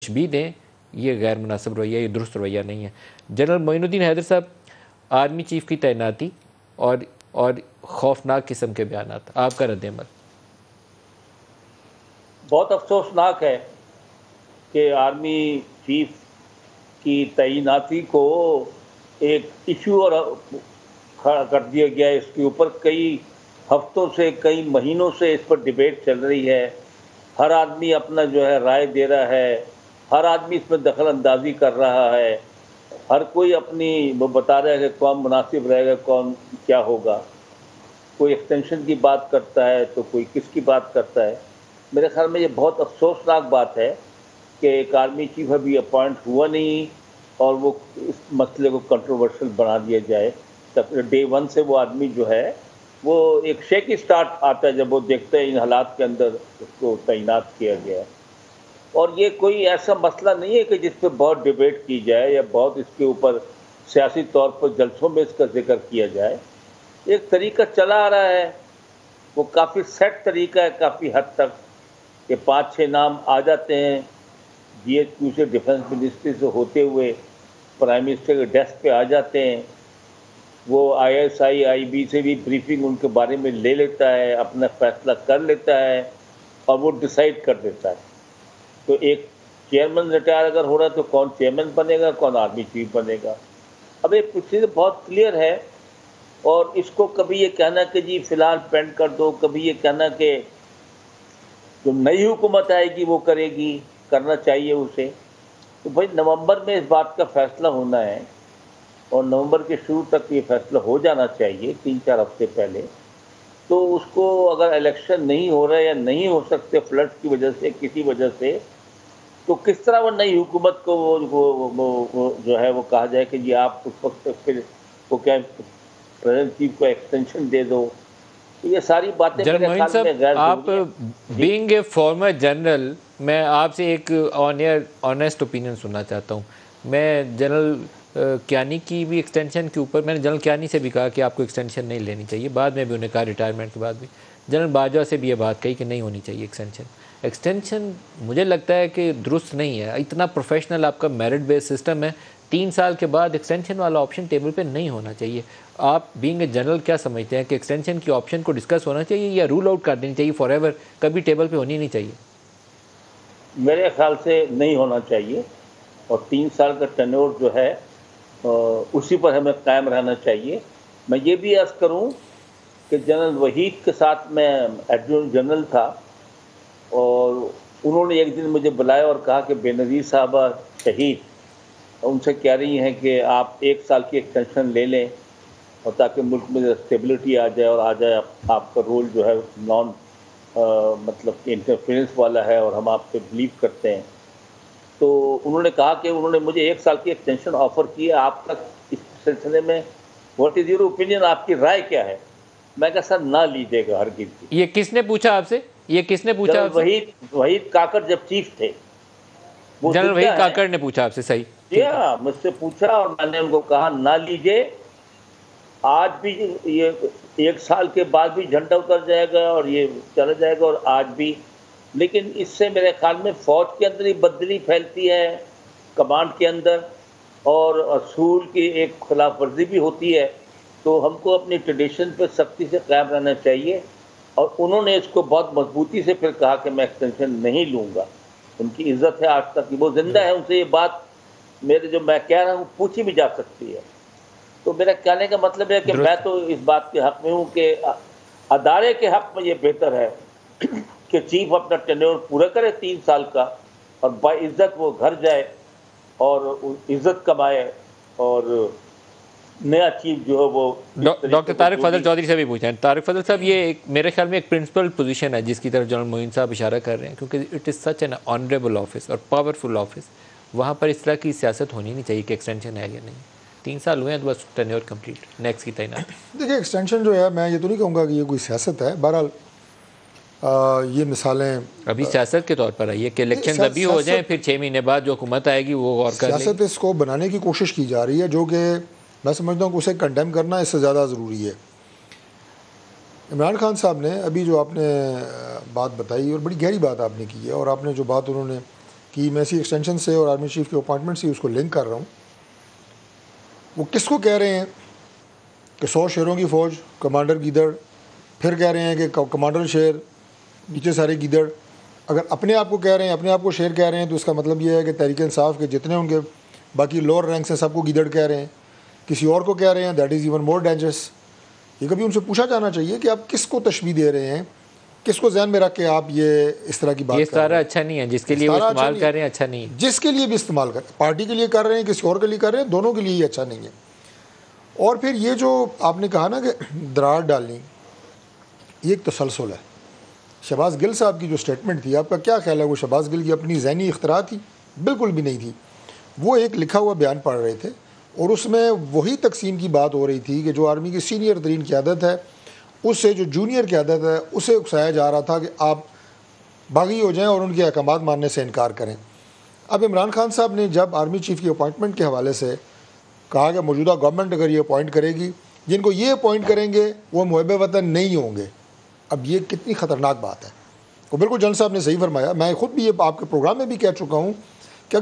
کچھ بھی دیں، یہ غیر مناسب رویہ، یہ درست رویہ نہیں ہے۔ جنرل معین الدین حیدر صاحب، آرمی چیف کی تعیناتی اور خوفناک قسم کے بیانات، آپ کا رد عمل؟ بہت افسوسناک ہے کہ آرمی چیف کی تعیناتی کو ایک ایشو اور کھڑا کر دیا گیا ہے۔ اس کے اوپر کئی ہفتوں سے، کئی مہینوں سے اس پر ڈیبیٹ چل رہی ہے۔ ہر آدمی اپنا جو ہے رائے دے رہا ہے، ہر آدمی اس میں دخل اندازی کر رہا ہے، ہر کوئی اپنی وہ بتا رہا ہے کہ کون مناسب رہے گا، کون کیا ہوگا۔ کوئی ایکسٹینشن کی بات کرتا ہے تو کوئی کس کی بات کرتا ہے۔ میرے خیال میں یہ بہت افسوسناک بات ہے کہ ایک آرمی چیف ابھی اپوائنٹ ہوا نہیں اور وہ اس مسئلے کو کنٹروورشل بنا دیا جائے۔ ڈے ون سے وہ آدمی جو ہے وہ ایک شیکی سٹارٹ آتا ہے جب وہ دیکھتے ہیں ان حالات کے اندر اس کو تعینات کیا گیا ہے۔ اور یہ کوئی ایسا مسئلہ نہیں ہے کہ جس پہ بہت ڈیبیٹ کی جائے یا بہت اس کے اوپر سیاسی طور پر جلسوں میں اس کا ذکر کیا جائے۔ ایک طریقہ چلا آ رہا ہے، وہ کافی سیٹ طریقہ ہے کافی حد تک، کہ 5-6 نام آ جاتے ہیں جی ایچ کیو سے، ڈیفنس منسٹری سے ہوتے ہوئے پرائم منسٹر کے ڈیسک پہ آ جاتے ہیں۔ وہ آئی ایس آئی بی سے بھی بریفنگ ان کے بارے میں لے لیتا ہے، اپنا فیصلہ کر لیتا ہے اور وہ ڈیسائیڈ کر دیتا ہے۔ تو ایک چیئرمین ریٹائر اگر ہو رہا ہے تو کون چیئرمین بنے گا، کون آرمی چیف بنے گا۔ اب یہ چیز بہت کلیئر ہے، اور اس کو کبھی یہ کہنا کہ جی فی الحال پینڈ کر دو، کبھی یہ کہنا کہ جو نئی حکومت آئے گی وہ کرے گی، کرنا چاہیے اسے۔ تو بھائی نومبر میں اس بات کا فیصلہ ہونا ہے، اور نومبر کے شروع تک یہ فیصلہ ہو جانا چاہیے، 3-4 ہفتے پہلے۔ تو اس کو اگر الیکشن نہیں ہو رہا ہے یا نہیں ہو سکتے فلڈ کی وجہ سے، کسی وجہ سے، تو کس طرح وہ نئی حکومت کو وہ جو ہے وہ کہا جائے کہ جی آپ اس وقت پھر وہ کیا پریزیڈنٹ چیف کو ایکسٹینشن دے دو۔ یہ ساری باتیں جنرل میرے معین خیال میں صاحب، غیر آپ ضروری ہیں۔ بینگ اے فارمر جنرل، میں آپ سے ایک آن ایئر آنیسٹ اوپینین سننا چاہتا ہوں۔ میں جنرل کیانی کی بھی ایکسٹینشن کے اوپر، میں نے جنرل کیانی سے بھی کہا کہ آپ کو ایکسٹینشن نہیں لینی چاہیے، بعد میں بھی انہیں کہا ریٹائرمنٹ کے بعد بھی، جنرل باجوہ سے بھی یہ بات کہی کہ نہیں ہونی چاہیے ایکسٹینشن مجھے لگتا ہے کہ درست نہیں ہے۔ اتنا پروفیشنل آپ کا میرٹ بیس سسٹم ہے، 3 سال کے بعد ایکسٹینشن والا آپشن ٹیبل پہ نہیں ہونا چاہیے۔ آپ بینگ اے جنرل کیا سمجھتے ہیں کہ ایکسٹینشن کی آپشن کو ڈسکس ہونا چاہیے یا رول آؤٹ کر دینی چاہیے فار ایور، کبھی ٹیبل پہ ہونی نہیں چاہیے؟ میرے خیال سے نہیں ہونا چاہیے، اور 3 سال کا ٹینور جو ہے اسی پر ہمیں قائم رہنا چاہیے۔ میں یہ بھی عرض کروں کہ جنرل وحید کے ساتھ میں ایڈجوائنٹ جنرل تھا، اور انہوں نے ایک دن مجھے بلایا اور کہا کہ بے نظیر صاحبہ شہید ان سے کہہ رہی ہیں کہ آپ 1 سال کی ایکسٹینشن لے لیں، اور تاکہ ملک میں اسٹیبلٹی آ جائے، اور آ جائے آپ کا رول جو ہے نان مطلب کہ انٹرفیئرنس والا ہے، اور ہم آپ پہ بلیو کرتے ہیں۔ تو انہوں نے کہا کہ انہوں نے مجھے 1 سال کی ایکسٹینشن آفر کی ہے، آپ کا اس سلسلے میں واٹ از یور اوپینین، آپ کی رائے کیا ہے؟ میں کہا سر نہ لیجیے گا ہرگز بھی۔ یہ کس نے پوچھا آپ سے؟ یہ کس نے پوچھا آپ سے؟ وحید کاکڑ جب چیف تھے، وہ جنرل وحید کاکڑ نے پوچھا آپ سے؟ صحیح، جی ہاں، مجھ سے پوچھا اور میں نے ان کو کہا نہ لیجیے۔ آج بھی یہ 1 سال کے بعد بھی جھنڈا اتر جائے گا اور یہ چلا جائے گا، اور آج بھی، لیکن اس سے میرے خیال میں فوج کے اندر ہی بدلی پھیلتی ہے، کمانڈ کے اندر، اور اصول کی ایک خلاف ورزی بھی ہوتی ہے۔ تو ہم کو اپنی ٹریڈیشن پہ سختی سے قائم رہنا چاہیے، اور انہوں نے اس کو بہت مضبوطی سے پھر کہا کہ میں ایکسٹینشن نہیں لوں گا۔ ان کی عزت ہے آج تک، وہ زندہ ہے، ان سے یہ بات میرے جو میں کہہ رہا ہوں پوچھی بھی جا سکتی ہے۔ تو میرا کہنے کا مطلب ہے کہ میں تو اس بات کے حق میں ہوں کہ ادارے کے حق میں یہ بہتر ہے کہ چیف اپنا ٹینیور پورا کرے 3 سال کا، اور باعزت وہ گھر جائے اور عزت کمائے، اور نیا چیف جو ہے وہ ڈاکٹر طارق فضل چودھری سے بھی پوچھیں۔ طارق فضل صاحب، یہ میرے خیال میں ایک پرنسپل پوزیشن ہے جس کی طرف جنرل معین صاحب اشارہ کر رہے ہیں، کیونکہ it is such an honourable office اور پاورفل آفس، وہاں پر اس طرح کی سیاست ہونی نہیں چاہیے کہ ایکسٹینشن ہے یا نہیں۔ 3 سال ہوئے ہیں تو بس ٹینیور کمپلیٹ، نیکسٹ کی تعینات۔ دیکھیے ایکسٹینشن جو ہے، میں یہ تو نہیں کہوں گا کہ یہ کوئی سیاست ہے، بہرحال یہ مثالیں ابھی سیاست کے طور پر آئی ہے کہ الیکشن ابھی ہو جائیں، پھر 6 مہینے بعد جو حکومت آئے گی وہ غور کر لے گی۔ سیاست اس کو بنانے کی کوشش کی جا رہی ہے، جو کہ میں سمجھتا ہوں کہ اسے کنڈیم کرنا اس سے زیادہ ضروری ہے۔ عمران خان صاحب نے ابھی جو آپ نے بات بتائی، اور بڑی گہری بات آپ نے کی ہے، اور آپ نے جو بات انہوں نے کی میں اسی ایکسٹینشن سے اور آرمی چیف کی اپوائنٹمنٹ سے اس کو لنک کر رہا ہوں. وہ کس کو کہہ رہے ہیں کہ 100 شیروں کی فوج، کمانڈر گیدڑ، پھر کہہ رہے ہیں کہ کمانڈر شیر، نیچے سارے گیدڑ. اگر اپنے آپ کو کہہ رہے ہیں، اپنے آپ کو شیر کہہ رہے ہیں، تو اس کا مطلب یہ ہے کہ تحریک انصاف کے جتنے ان کے باقی لوور رینکس ہیں سب کو گیدڑ کہہ رہے ہیں. کسی اور کو کہہ رہے ہیں، that is even more dangerous. یہ کبھی ان سے پوچھا جانا چاہیے کہ آپ کس کو تشبیہ دے رہے ہیں، کس کو ذہن میں رکھ کے آپ یہ اس طرح کی بات یہ کر رہے سارا ہیں. اچھا نہیں ہے، جس کے لیے وہ استعمال کر رہے ہیں اچھا نہیں ہے. جس کے لیے بھی استعمال کر رہے ہیں، پارٹی کے لیے کر رہے ہیں، کسی اور کے لیے کر رہے ہیں، دونوں کے لیے ہی اچھا نہیں ہے. اور پھر یہ جو آپ نے کہا نا کہ درار ڈالنی، یہ ایک تسلسل ہے. شہباز گل صاحب کی جو سٹیٹمنٹ تھی، آپ کا کیا خیال ہے وہ شہباز گل کی اپنی ذہنی اختراع تھی؟ بالکل بھی نہیں تھی. وہ ایک لکھا ہوا بیان پڑھ رہے تھے اور اس میں وہی تقسیم کی بات ہو رہی تھی کہ جو آرمی کی سینئر ترین قیادت ہے اس سے جو جونیئر قیادت ہے اسے اکسایا جا رہا تھا کہ آپ باغی ہو جائیں اور ان کے احکامات ماننے سے انکار کریں. اب عمران خان صاحب نے جب آرمی چیف کی اپوائنٹمنٹ کے حوالے سے کہا کہ موجودہ گورنمنٹ اگر یہ اپوائنٹ کرے گی، جن کو یہ اپوائنٹ کریں گے وہ محب وطن نہیں ہوں گے. اب یہ کتنی خطرناک بات ہے. وہ بالکل جنرل صاحب نے صحیح فرمایا. میں خود بھی یہ آپ کے پروگرام میں بھی کہہ چکا ہوں